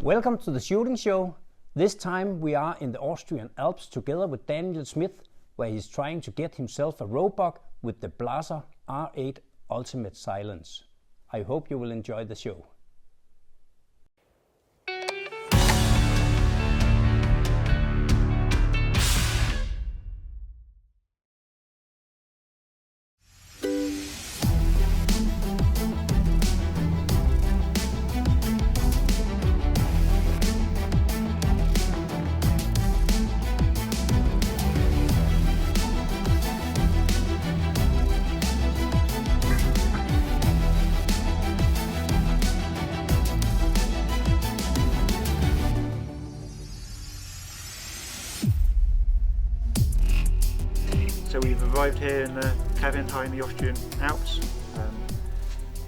Welcome to the shooting show. This time we are in the Austrian Alps together with Daniel Smith, where he's trying to get himself a Roebuck with the Blaser R8 Ultimate Silence. I hope you will enjoy the show. So we've arrived here in the cabin high in the Austrian Alps.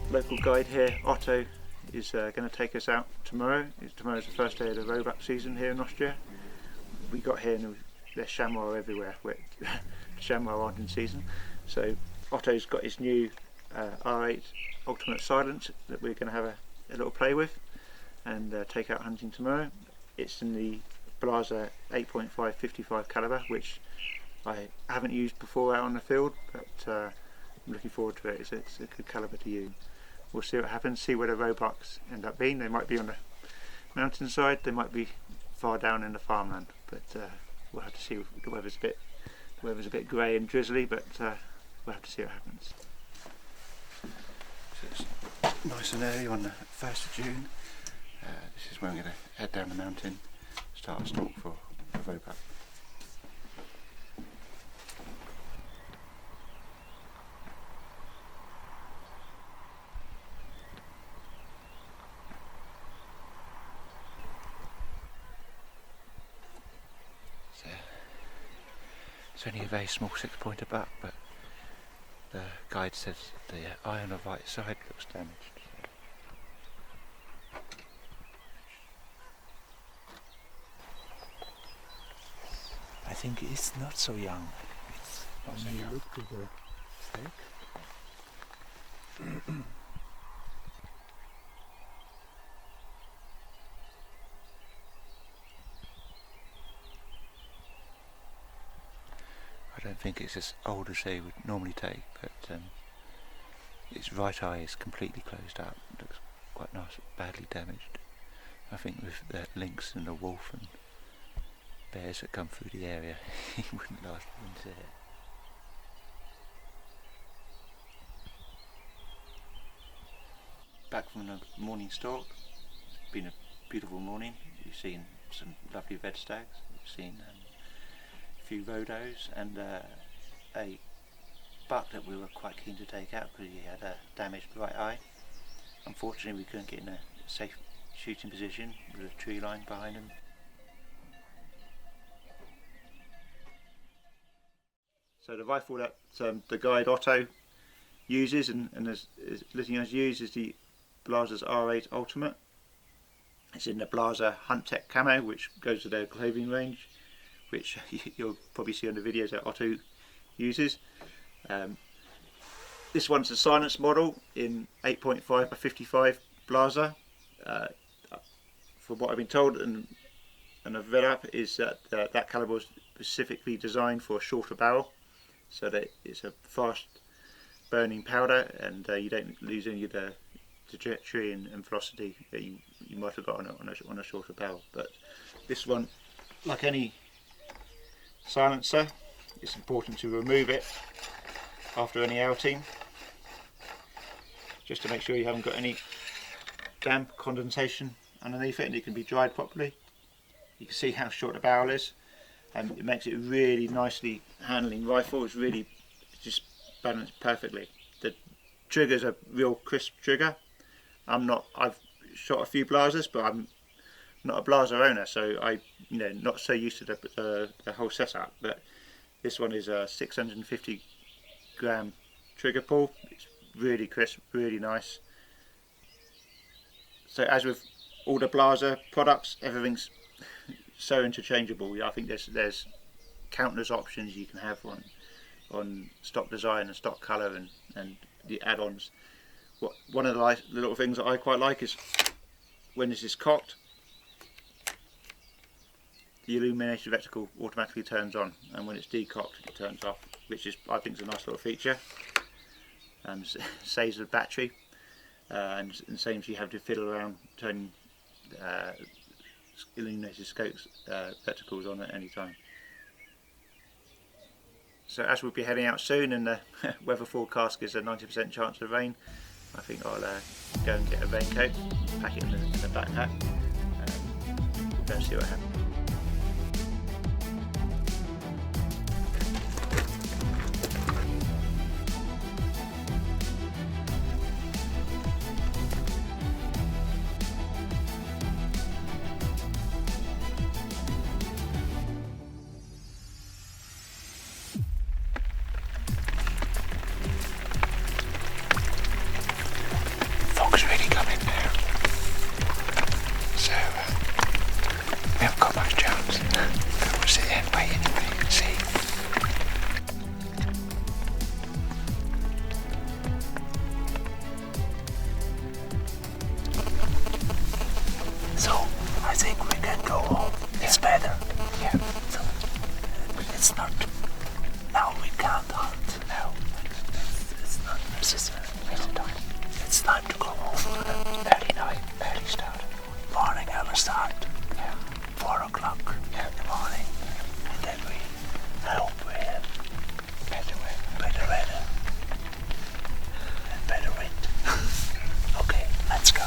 Local guide here, Otto, is going to take us out tomorrow. Tomorrow's the first day of the Roebuck season here in Austria. We got here and there's chamois everywhere. Chamois aren't in season. So Otto's got his new R8 Ultimate Silence that we're going to have a little play with and take out hunting tomorrow. It's in the Blaser 8.5 55 calibre, which I haven't used before out on the field, but I'm looking forward to it. It's a good calibre to use. We'll see what happens, see where the Roebucks end up being. They might be on the mountainside, they might be far down in the farmland, but we'll have to see. The weather's a bit grey and drizzly, but we'll have to see what happens. So it's nice and early on the 1st of June. This is where I'm going to head down the mountain, start a stalk for a Roebuck. It's only a very small 6-pointer buck, but the guide says the eye on the right side looks damaged. I think it's not so young. It's not so young. Look to the stake. I don't think it's as old as they would normally take, but its right eye is completely closed up. It looks quite nice, badly damaged. I think with the lynx and the wolf and bears that come through the area, he wouldn't last winter here. Back from the morning stalk. It's been a beautiful morning. We've seen some lovely red stags. We've seen few rodos and a buck that we were quite keen to take out because he had a damaged right eye. Unfortunately, we couldn't get in a safe shooting position with a tree line behind him. So the rifle that the guide Otto uses and is letting us use is the Blaser R8 Ultimate. It's in the Blaser Hunt Tech camo, which goes to their clothing range, which you'll probably see on the videos that Otto uses. This one's a silence model in 8.5 by 55 Blaser. From what I've been told and I've read up, is that that calibre was specifically designed for a shorter barrel, so that it's a fast burning powder and you don't lose any of the trajectory and velocity that you might have got on a shorter barrel. But this one, like any silencer, it's important to remove it after any outing, just to make sure you haven't got any damp condensation underneath it and it can be dried properly. You can see how short the barrel is, and it makes it a really nicely handling rifle. It's just balanced perfectly. The trigger's a real crisp trigger. I've shot a few Blasers, but I'm not a Blaser owner, so I not so used to the whole setup. But this one is a 650 gram trigger pull. It's really crisp, really nice. So as with all the Blaser products, everything's so interchangeable. I think there's countless options you can have on stock design and stock colour and the add-ons. One of the little things that I quite like is when this is cocked, the illuminated reticle automatically turns on, and when it's decocked it turns off, which is, I think, is a nice little feature. Saves the battery, and saves you have to fiddle around turning illuminated scopes reticles on at any time. So as we'll be heading out soon and the weather forecast gives a 90% chance of rain, I think I'll go and get a raincoat, pack it in the backpack, and go and see what happens. Fog's really coming now, so we haven't got much chance. We'll sit there and wait anyway and see. So I think we can go home. It's better. Yeah. So it's not. Now we can't hunt. No, it's not necessary. It's time to go home. Early start. Morning early start. Yeah. 4 o'clock in the morning. And then I hope we have better weather. And better wind. Okay, let's go.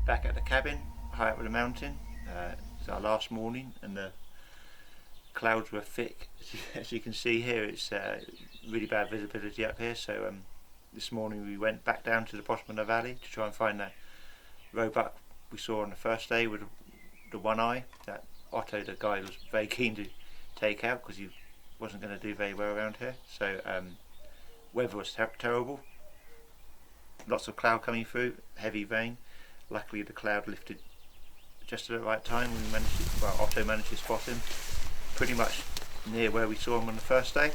Back at the cabin, high up with the mountain. It's our last morning and the clouds were thick. As you can see here, it's really bad visibility up here, so this morning we went back down to the bottom of the valley to try and find the Roebuck we saw on the first day with the one eye that Otto, the guide, was very keen to take out because he wasn't going to do very well around here. So weather was terrible, lots of cloud coming through, heavy rain. Luckily the cloud lifted just at the right time. Otto managed to spot him pretty much near where we saw him on the first day.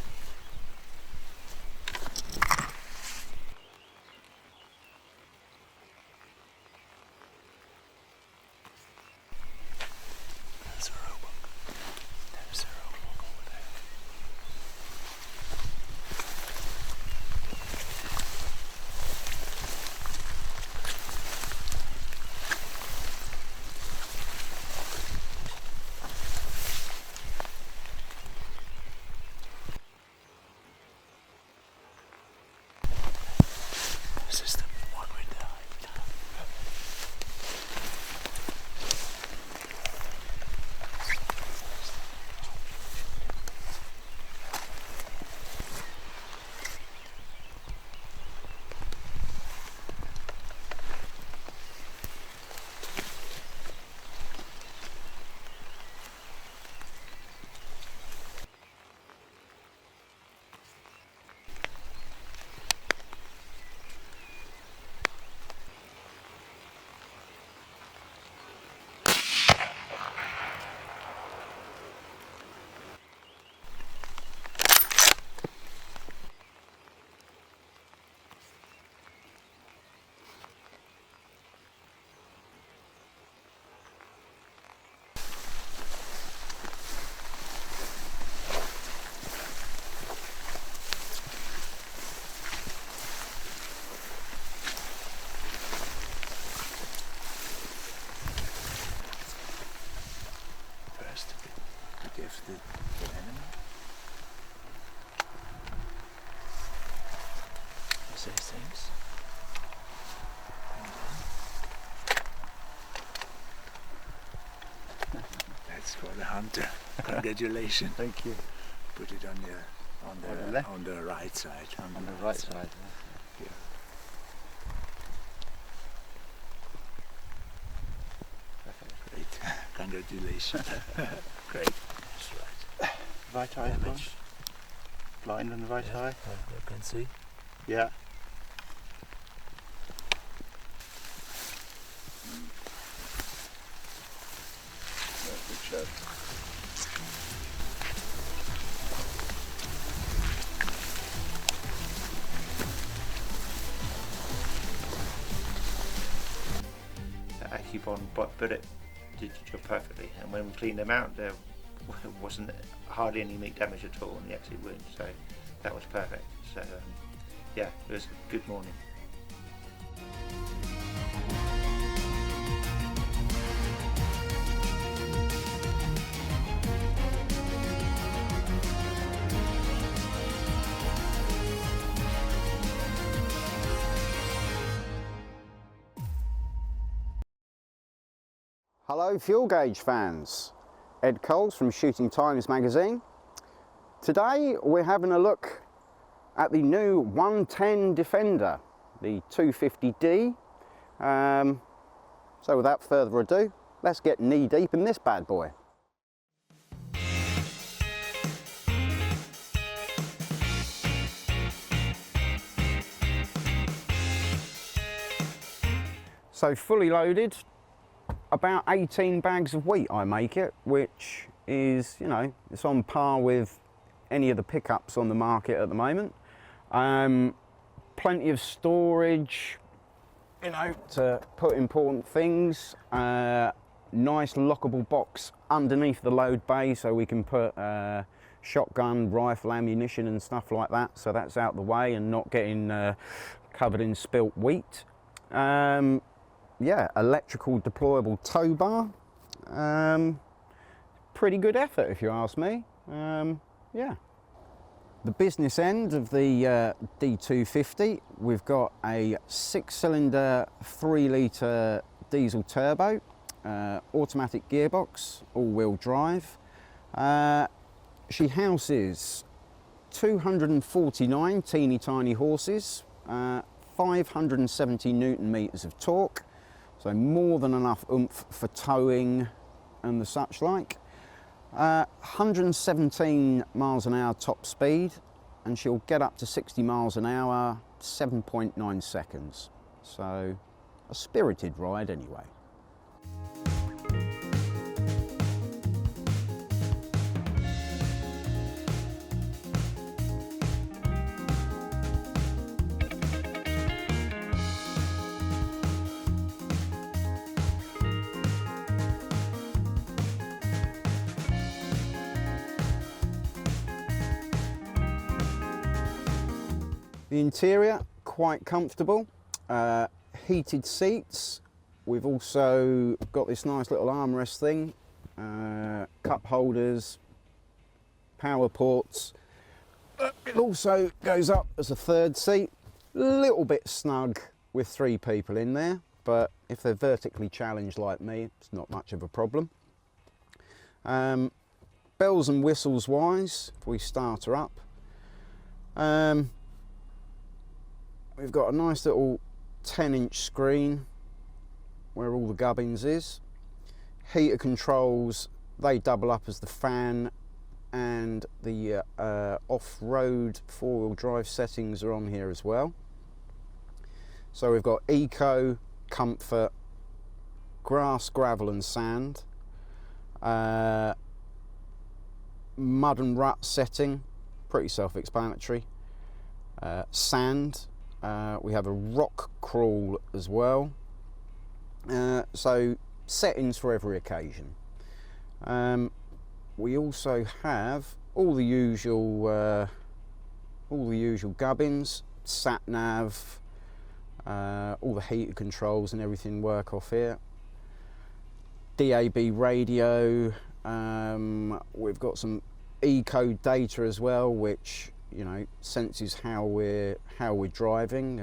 There's a Roebuck. There's a Roebuck over there. This is the one with the height. Give the enemy. You say things. That's for the hunter. Congratulations. Thank you. Put it on the left? on the right side. On the right side. Yeah. Congratulations. Great. That's right. Right eye gone. Blind on the right eye. You can see. Yeah. Good shot. Acubon bullet did the job perfectly, and when we cleaned them out there wasn't hardly any meat damage at all on the exit wound, so that was perfect. So yeah, it was a good morning. Hello fuel gauge fans, Ed Coles from Shooting Times magazine. Today we're having a look at the new 110 Defender, the 250D. So without further ado, let's get knee deep in this bad boy. So fully loaded, about 18 bags of wheat I make it, which is, you know, it's on par with any of the pickups on the market at the moment. Plenty of storage, you know, to put important things. Nice lockable box underneath the load bay so we can put shotgun, rifle ammunition and stuff like that, so that's out the way and not getting covered in spilt wheat. Yeah, electrical deployable tow bar. Pretty good effort if you ask me. Yeah. The business end of the D250, we've got a 6-cylinder 3-litre diesel turbo, automatic gearbox, all-wheel drive. She houses 249 teeny tiny horses, 570 Newton meters of torque, so more than enough oomph for towing and the such like. 117 miles an hour top speed, and she'll get up to 60 miles an hour, 7.9 seconds. So a spirited ride anyway. The interior, quite comfortable, heated seats. We've also got this nice little armrest thing, cup holders, power ports. It also goes up as a third seat, a little bit snug with 3 people in there, but if they're vertically challenged like me, it's not much of a problem. Bells and whistles wise, if we start her up, we've got a nice little 10-inch screen where all the gubbins is. Heater controls, they double up as the fan, and the off-road 4-wheel drive settings are on here as well. So we've got eco, comfort, grass, gravel and sand, mud and rut setting, pretty self-explanatory, sand. We have a rock crawl as well, so settings for every occasion. We also have all the usual gubbins, sat nav, all the heater controls and everything work off here. DAB radio. We've got some eco data as well, which, you know, senses how we're driving,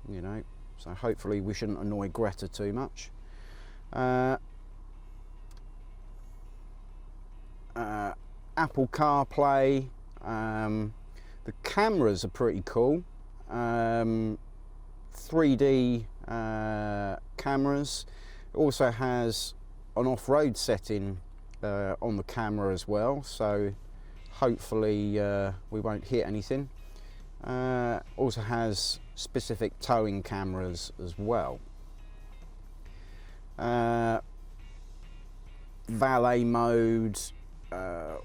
you know, so hopefully we shouldn't annoy Greta too much. Apple CarPlay. The cameras are pretty cool. 3D cameras. It also has an off-road setting on the camera as well, so hopefully we won't hit anything. Also has specific towing cameras as well. Valet mode,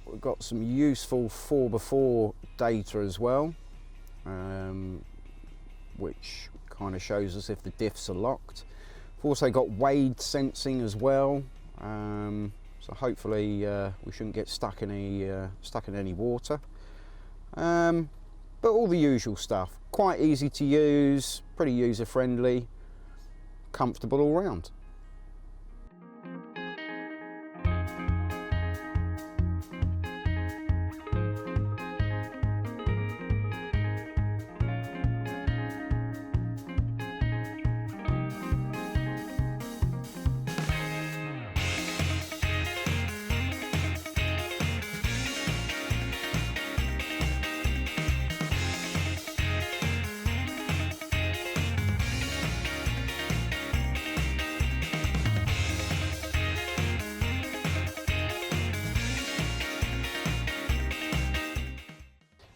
we've got some useful 4x4 data as well, which kind of shows us if the diffs are locked. We've also got wade sensing as well, so hopefully we shouldn't get stuck in any water. But all the usual stuff, quite easy to use, pretty user friendly, comfortable all round.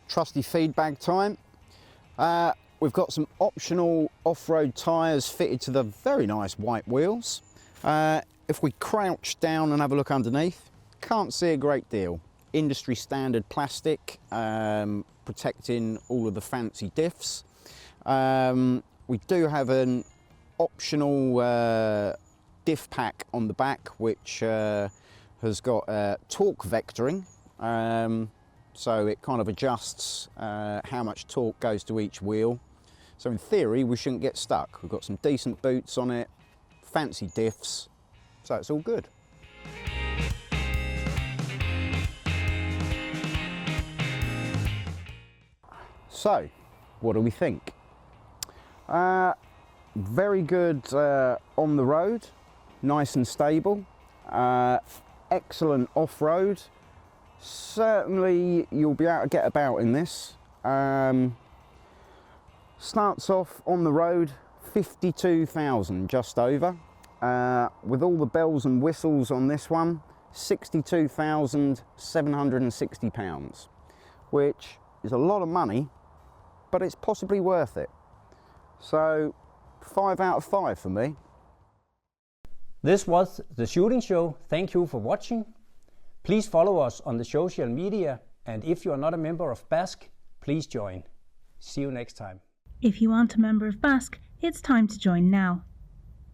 Trusty feedback time. We've got some optional off-road tyres fitted to the very nice white wheels. If we crouch down and have a look underneath, can't see a great deal. Industry standard plastic, protecting all of the fancy diffs. We do have an optional diff pack on the back, which has got torque vectoring. So it kind of adjusts how much torque goes to each wheel. So in theory, we shouldn't get stuck. We've got some decent boots on it, fancy diffs, so it's all good. So, what do we think? Very good on the road, nice and stable, excellent off-road. Certainly you'll be able to get about in this. Starts off on the road 52,000, just over. With all the bells and whistles on this one, £62,760, which is a lot of money, but it's possibly worth it. So 5 out of 5 for me. This was the shooting show. Thank you for watching. Please follow us on the social media, and if you are not a member of Basque, please join. See you next time. If you aren't a member of Basque, it's time to join now.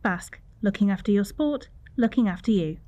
Basque, looking after your sport, looking after you.